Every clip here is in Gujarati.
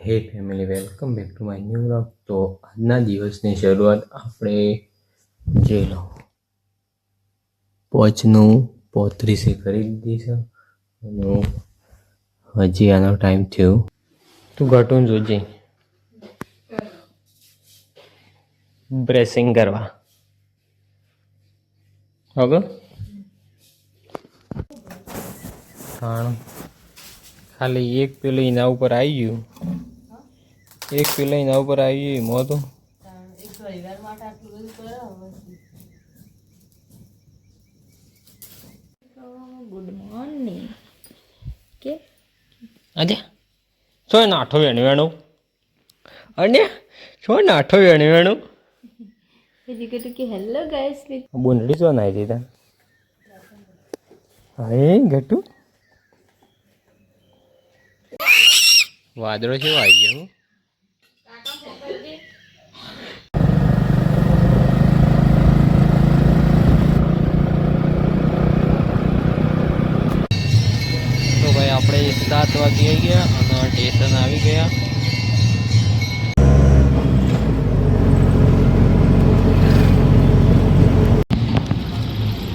હે family, welcome back to my new vlog. તો આજના દિવસની શરૂઆત આપણે જોઈ લો, પોચનું 35 કરી દીધી છે અને હજી આનો ટાઈમ થયો. તું ઘટું જોજે બ્રેસિંગ કરવા. હવે ખાલી એક પેલું એના ઉપર આવી ગયું, એક પેલા એના ઉપર આવી ગયું મો તો ગુડ મોર્નિંગ કે અરે છો નાઠો વેણવેણું, અને છો નાઠો વેણવેણું કે હેલો ગાઈસ બુંદડી છો નાઈ દીધા. હા ઘટું વાદળો છે આવી ગયા. તો ભાઈ આપણે 7 વાગે આવી ગયા અને સ્ટેશન આવી ગયા.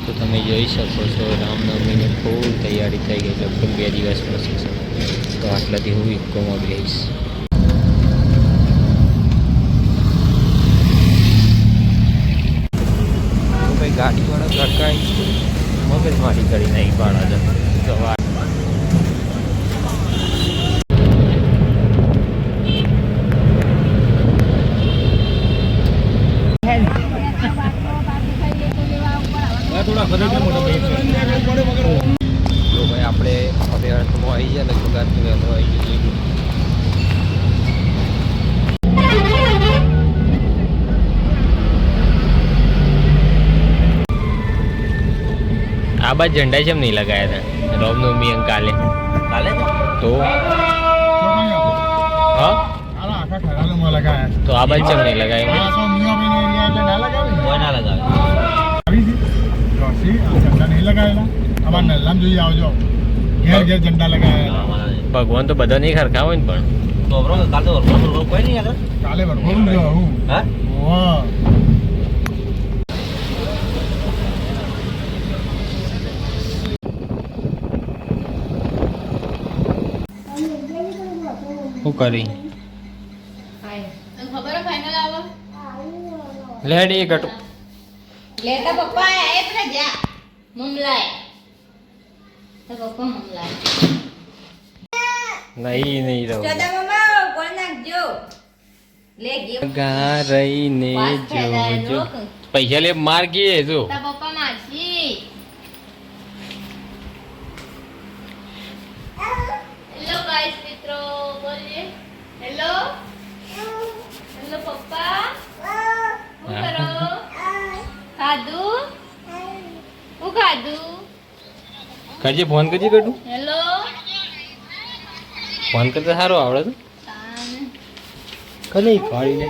તો તમે જોઈ શકો છો રામનવમીની ફૂલ તૈયારી થઈ ગઈ, લગભગ 2 દિવસ પછી છે. તો આટલાથી હું ઇકોમાં બેસીશ. ભાઈ ગાડીવાળા ગડકાઈ મગજ મારી કરી નહીં પાડા જવા. તો ભાઈ આપણે હવે અર્થમાં આવી જાય, લગભગ આટલું વહેલું આવી ગયું. આ બાદ ઝંડા કેમ નહીં લગાયા હતા રામનવમી કાલે? તો હા તો આ બાદ કેમ નહીં લગાયા? ભગવાન તો બધા નહીં ખરખા હોય ને, પણ શું કરી લેડી ઘટુ લેતા પપ્પા એ પર જા મમલાય તો પપ્પા મમલાય નહીં રહો દાદા મમ્મા કોણ નાખજો લે ગયો ગા રહીને જોજો પૈસા લે માર ગયે જો તા પપ્પા મારસી. હેલો ગાઈસ મિત્રો બોલીએ હેલો હેલો પપ્પા હું કરો ખાધું હું ખાધું કરજે ફોન કરજે બેટું. હેલો ફોન કરતા સારું આવડે તો કને ફાડી લે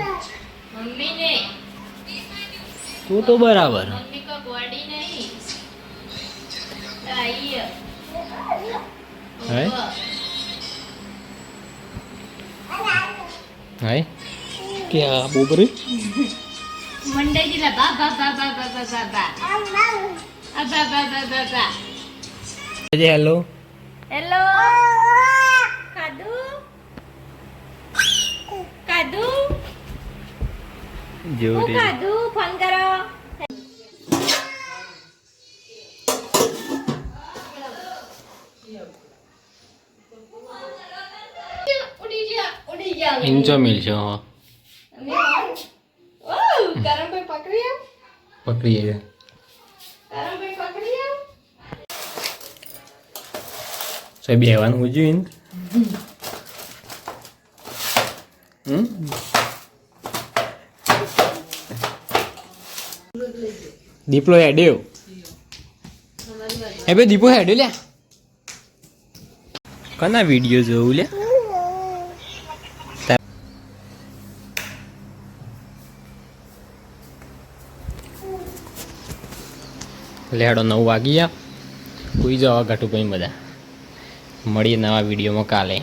મમ્મી ને તું તો બરાબર. મમ્મી કો બોડી નહીં આઈએ હે હાય કે આ બોબરે મંડે જીલા બા બા બા બા બા બા બા બા આ બા બા બા બા બા હેલો હેલો ખાધું ખાધું જોરી ખાધું ફોન કરો. ઉડી જા ઇન્જો મિલશે. હા ઓ કરમભાઈ પકડી આવ પકડી ગયા. કરમભાઈ પકડી આવ સાહેબ બેવાનું જોઈને દીપલો હેડ્યો એ બે દીપો હેડ્યો લ્યા કના વિડીયો જોવું લ્યા લેડો 9 વાગી ગયા. કોઈ જવા ઘટું કઈ બધા મળીએ નવા વિડીયોમાં કાલે.